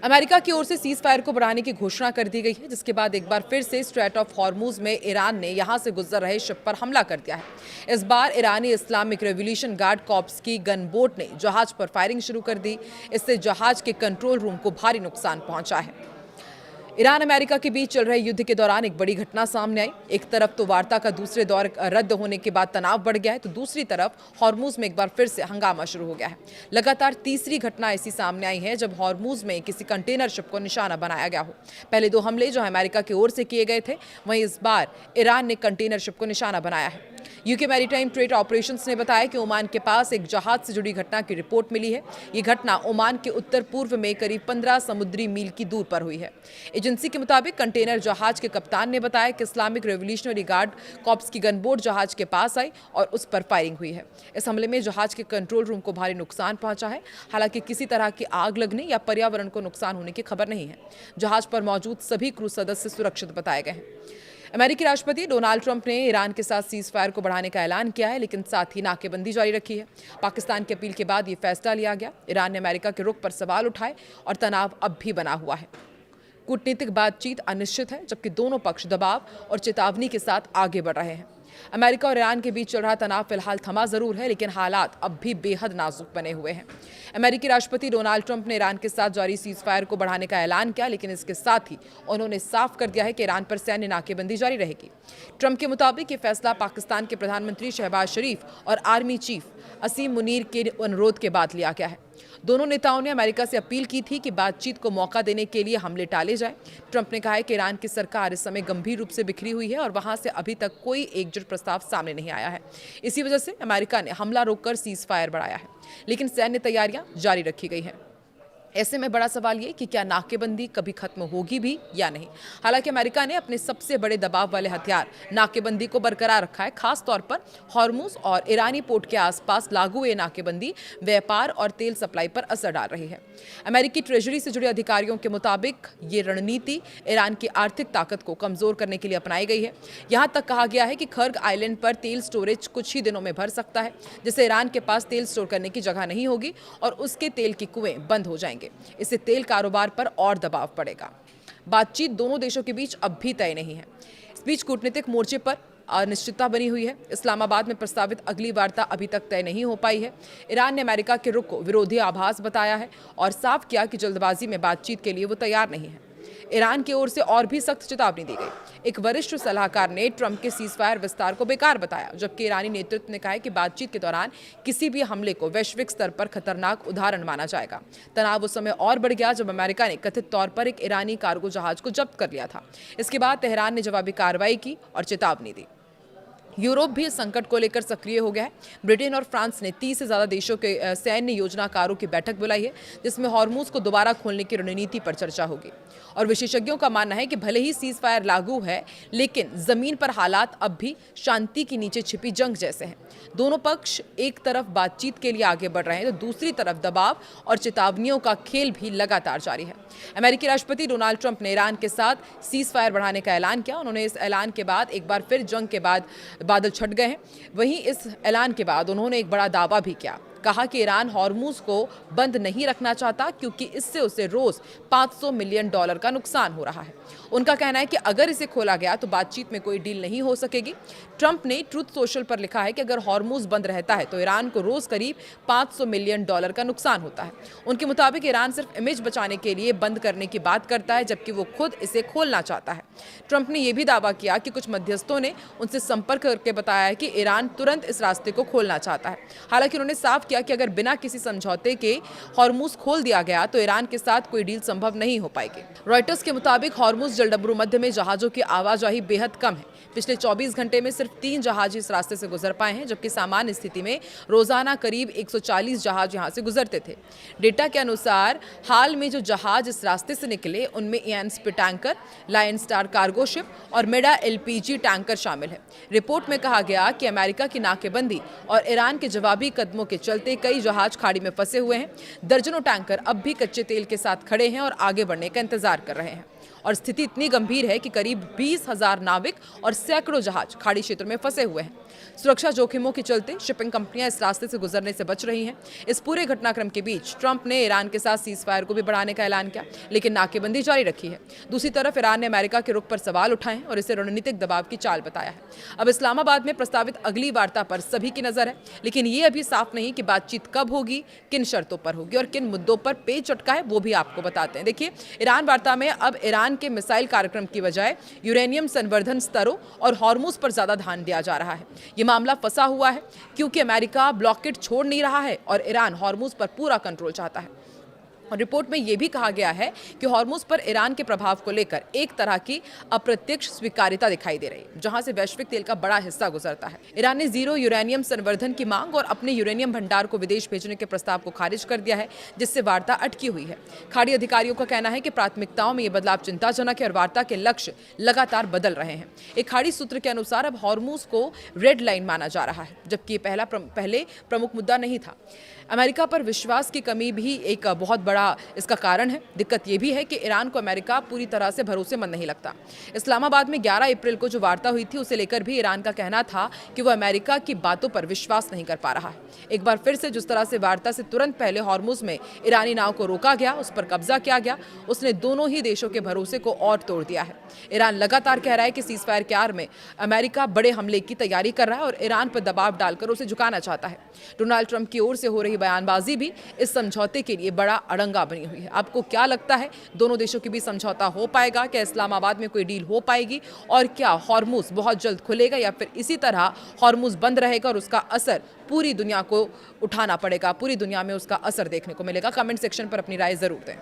America की ओर से cease fire को बढ़ाने की घोषणा कर दी गई है, जिसके बाद एक बार फिर से स्ट्रेट ऑफ हॉर्मुज में ईरान ने यहां से गुजर रहे शिप पर हमला कर दिया है। इस बार ईरानी इस्लामिक रेवोल्यूशन गार्ड कॉर्प्स की गन बोट ने जहाज पर फायरिंग शुरू कर दी। इससे जहाज के कंट्रोल रूम को भारी नुकसान पहुंचा है। ईरान अमेरिका के बीच चल रहे युद्ध के दौरान एक बड़ी घटना सामने आई। एक तरफ तो वार्ता का दूसरे दौर रद्द होने के बाद तनाव बढ़ गया है, तो दूसरी तरफ हॉर्मुज में एक बार फिर से हंगामा शुरू हो गया है। लगातार तीसरी घटना ऐसी सामने आई है जब हॉर्मुज में किसी कंटेनर शिप को निशाना बनाया गया हो। पहले दो हमले जो अमेरिका की ओर से किए गए थे, वहीं इस बार ईरान ने कंटेनर शिप को निशाना बनाया है। यूके मैरीटाइम ट्रेड ऑपरेशंस ने बताया कि ओमान के पास एक जहाज से जुड़ी घटना की रिपोर्ट मिली है। ये घटना ओमान के उत्तर पूर्व में करीब 15 समुद्री मील की दूर पर हुई है। एजेंसी के मुताबिक कंटेनर जहाज के कप्तान ने बताया कि इस्लामिक रेवोल्यूशनरी गार्ड कॉर्प्स की गनबोट जहाज के पास आई और उस पर फायरिंग हुई है। इस हमले में जहाज के कंट्रोल रूम को भारी नुकसान पहुंचा है। हालांकि किसी तरह की आग लगने या पर्यावरण को नुकसान होने की खबर नहीं है। जहाज पर मौजूद सभी क्रू सदस्य सुरक्षित बताए गए हैं। अमेरिकी राष्ट्रपति डोनाल्ड ट्रंप ने ईरान के साथ सीज फायर को बढ़ाने का ऐलान किया है, लेकिन साथ ही नाकेबंदी जारी रखी है। पाकिस्तान की अपील के बाद ये फैसला लिया गया। ईरान ने अमेरिका के रुख पर सवाल उठाए और तनाव अब भी बना हुआ है। कूटनीतिक बातचीत अनिश्चित है, जबकि दोनों पक्ष दबाव और चेतावनी के साथ आगे बढ़ रहे हैं। अमेरिका और ईरान के बीच चल रहा तनाव फिलहाल थमा जरूर है, लेकिन हालात अब भी बेहद नाजुक बने हुए हैं। अमेरिकी राष्ट्रपति डोनाल्ड ट्रंप ने ईरान के साथ जारी सीज फायर को बढ़ाने का ऐलान किया, लेकिन इसके साथ ही उन्होंने साफ कर दिया है कि ईरान पर सैन्य नाकेबंदी जारी रहेगी। ट्रंप के मुताबिक ये फैसला पाकिस्तान के प्रधानमंत्री शहबाज शरीफ और आर्मी चीफ असीम मुनीर के अनुरोध के बाद लिया गया है। दोनों नेताओं ने अमेरिका से अपील की थी कि बातचीत को मौका देने के लिए हमले टाले जाए। ट्रंप ने कहा है कि ईरान की सरकार इस समय गंभीर रूप से बिखरी हुई है और वहां से अभी तक कोई एकजुट प्रस्ताव सामने नहीं आया है। इसी वजह से अमेरिका ने हमला रोककर सीज फायर बढ़ाया है, लेकिन सैन्य तैयारियां जारी रखी गई हैं। ऐसे में बड़ा सवाल ये कि क्या नाकेबंदी कभी खत्म होगी भी या नहीं। हालांकि अमेरिका ने अपने सबसे बड़े दबाव वाले हथियार नाकेबंदी को बरकरार रखा है। खास तौर पर हॉर्मुज और ईरानी पोर्ट के आसपास लागू ये नाकेबंदी व्यापार और तेल सप्लाई पर असर डाल रही है। अमेरिकी ट्रेजरी से जुड़े अधिकारियों के मुताबिक ये रणनीति ईरान की आर्थिक ताकत को कमजोर करने के लिए अपनाई गई है। यहाँ तक कहा गया है कि खर्ग आइलैंड पर तेल स्टोरेज कुछ ही दिनों में भर सकता है, जिससे ईरान के पास तेल स्टोर करने की जगह नहीं होगी और उसके तेल के कुएं बंद हो जाएंगे। इससे तेल कारोबार पर और दबाव पड़ेगा। बातचीत दोनों देशों के बीच अब भी तय नहीं है। इस बीच कूटनीतिक मोर्चे पर अनिश्चितता बनी हुई है। इस्लामाबाद में प्रस्तावित अगली वार्ता अभी तक तय नहीं हो पाई है। ईरान ने अमेरिका के रुख को विरोधी आभास बताया है और साफ किया कि जल्दबाजी में बातचीत के लिए वो तैयार नहीं है। ईरान की ओर से और भी सख्त चेतावनी दी गई। एक वरिष्ठ सलाहकार ने ट्रंप के सीज फायर विस्तार को बेकार बताया, जबकि ईरानी नेतृत्व ने कहा है कि बातचीत के दौरान किसी भी हमले को वैश्विक स्तर पर खतरनाक उदाहरण माना जाएगा। तनाव उस समय और बढ़ गया जब अमेरिका ने कथित तौर पर एक ईरानी कार्गो जहाज को जब्त कर लिया था। इसके बाद तेहरान ने जवाबी कार्रवाई की और चेतावनी दी। यूरोप भी इस संकट को लेकर सक्रिय हो गया है। ब्रिटेन और फ्रांस ने 30 से ज्यादा देशों के सैन्य योजनाकारों की बैठक बुलाई है, जिसमें हॉर्मुज को दोबारा खोलने की रणनीति पर चर्चा होगी। और विशेषज्ञों का मानना है कि भले ही सीज फायर लागू है, लेकिन जमीन पर हालात अब भी शांति के नीचे छिपी जंग जैसे हैं। दोनों पक्ष एक तरफ बातचीत के लिए आगे बढ़ रहे हैं, तो दूसरी तरफ दबाव और चेतावनियों का खेल भी लगातार जारी है। अमेरिकी राष्ट्रपति डोनाल्ड ट्रंप ने ईरान के साथ सीज फायर बढ़ाने का ऐलान किया। उन्होंने इस ऐलान के बाद एक बार फिर जंग के बाद बादल छट गए हैं। वहीं इस ऐलान के बाद उन्होंने एक बड़ा दावा भी किया। कहा कि ईरान हॉर्मुज को बंद नहीं रखना चाहता, क्योंकि इससे उसे रोज $500 मिलियन का नुकसान हो रहा है। उनका कहना है कि अगर इसे खोला गया तो बातचीत में कोई डील नहीं हो सकेगी। ट्रंप ने ट्रूथ सोशल पर लिखा है कि अगर हॉर्मुज बंद रहता है तो ईरान को रोज करीब $500 मिलियन का नुकसान होता है। उनके मुताबिक ईरान सिर्फ इमेज बचाने के लिए बंद करने की बात करता है, जबकि वो खुद इसे खोलना चाहता है। ट्रंप ने यह भी दावा किया कि कुछ मध्यस्थों ने उनसे संपर्क करके बताया है कि ईरान तुरंत इस रास्ते को खोलना चाहता है। हालांकि उन्होंने साफ किया कि अगर बिना किसी समझौते के हॉर्मुज खोल दिया गया तो ईरान के साथ कोई डील संभव नहीं हो पाएगी। रॉयटर्स के मुताबिक हॉर्मुज जलडमरू मध्य में जहाजों की आवाजाही बेहद कम है। पिछले 24 घंटे में सिर्फ 3 जहाज इस रास्ते से गुजर पाए हैं, जबकि सामान्य स्थिति में रोजाना करीब 140 जहाज यहां से गुजरते थे। डेटा के अनुसार हाल में जो जहाज इस रास्ते से निकले उनमें Ian Spit tanker, Lion Star cargo ship और मेडा LPG टैंकर शामिल है। रिपोर्ट में कहा गया कि अमेरिका की नाकेबंदी और ईरान के जवाबी कदमों के चलते कई जहाज खाड़ी में फंसे हुए हैं। दर्जनों टैंकर अब भी कच्चे तेल के साथ खड़े हैं और आगे बढ़ने का इंतजार कर रहे हैं। और स्थिति इतनी गंभीर है कि करीब 20,000 नाविक और सैकड़ों जहाज खाड़ी क्षेत्र में फंसे हुए हैं। सुरक्षा जोखिमों के चलते शिपिंग कंपनियां इस रास्ते से गुजरने से बच रही हैं। इस पूरे घटनाक्रम के बीच ट्रंप ने ईरान के साथ सीज फायर को भी बढ़ाने का ऐलान किया, लेकिन नाकेबंदी जारी रखी है। दूसरी तरफ ईरान ने अमेरिका के रुख पर सवाल उठाए और इसे रणनीतिक दबाव की चाल बताया है। अब इस्लामाबाद में प्रस्तावित अगली वार्ता पर सभी की नजर है, लेकिन ये अभी साफ नहीं कि बातचीत कब होगी, किन शर्तों पर होगी और किन मुद्दों पर पेच अटका है वो भी आपको बताते हैं। देखिए, ईरान वार्ता में अब ईरान के मिसाइल कार्यक्रम की बजाय यूरेनियम संवर्धन स्तरों और हार्मूज पर ज्यादा ध्यान दिया जा रहा है। ये मामला फंसा हुआ है क्योंकि अमेरिका ब्लॉकेड छोड़ नहीं रहा है और ईरान हार्मूज पर पूरा कंट्रोल चाहता है। और रिपोर्ट में यह भी कहा गया है कि हार्मूज पर ईरान के प्रभाव को लेकर एक तरह की अप्रत्यक्ष स्वीकार्यता दिखाई दे रही है, जहां से वैश्विक तेल का बड़ा हिस्सा गुजरता है। ईरान ने जीरो यूरेनियम संवर्धन की मांग और अपने यूरेनियम भंडार को विदेश भेजने के प्रस्ताव को खारिज कर दिया है, जिससे वार्ता अटकी हुई है। खाड़ी अधिकारियों का कहना है कि प्राथमिकताओं में यह बदलाव चिंताजनक है और वार्ता के लक्ष्य लगातार बदल रहे हैं। एक खाड़ी सूत्र के अनुसार अब हार्मूज को रेड लाइन माना जा रहा है, जबकि पहले प्रमुख मुद्दा नहीं था। अमेरिका पर विश्वास की कमी भी एक बहुत बड़ा इसका कारण है। दिक्कत यह भी है कि ईरान को अमेरिका पूरी तरह से भरोसेमंद नहीं लगता। इस्लामाबाद में 11 अप्रैल को जो वार्ता हुई थी, उसे लेकर भी ईरान का कहना था कि वह अमेरिका की बातों पर विश्वास नहीं कर पा रहा है। एक बार फिर से जिस तरह से वार्ता से तुरंत पहले हार्मूज में ईरानी नाव को रोका गया, उस पर कब्जा किया गया, उसने दोनों ही देशों के भरोसे को और तोड़ दिया है। ईरान लगातार कह रहा है कि सीज फायर के आड़ में अमेरिका बड़े हमले की तैयारी कर रहा है और ईरान पर दबाव डालकर उसे झुकाना चाहता है। डोनाल्ड ट्रंप की ओर से हो रही बयानबाजी भी इस समझौते के लिए बड़ा अड़ंगा बनी हुई है। आपको क्या लगता है, दोनों देशों के बीच समझौता हो पाएगा? क्या इस्लामाबाद में कोई डील हो पाएगी? और क्या हार्मूज बहुत जल्द खुलेगा या फिर इसी तरह हार्मूज बंद रहेगा और उसका असर पूरी दुनिया को उठाना पड़ेगा, पूरी दुनिया में उसका असर देखने को मिलेगा? कमेंट सेक्शन पर अपनी राय जरूर दें।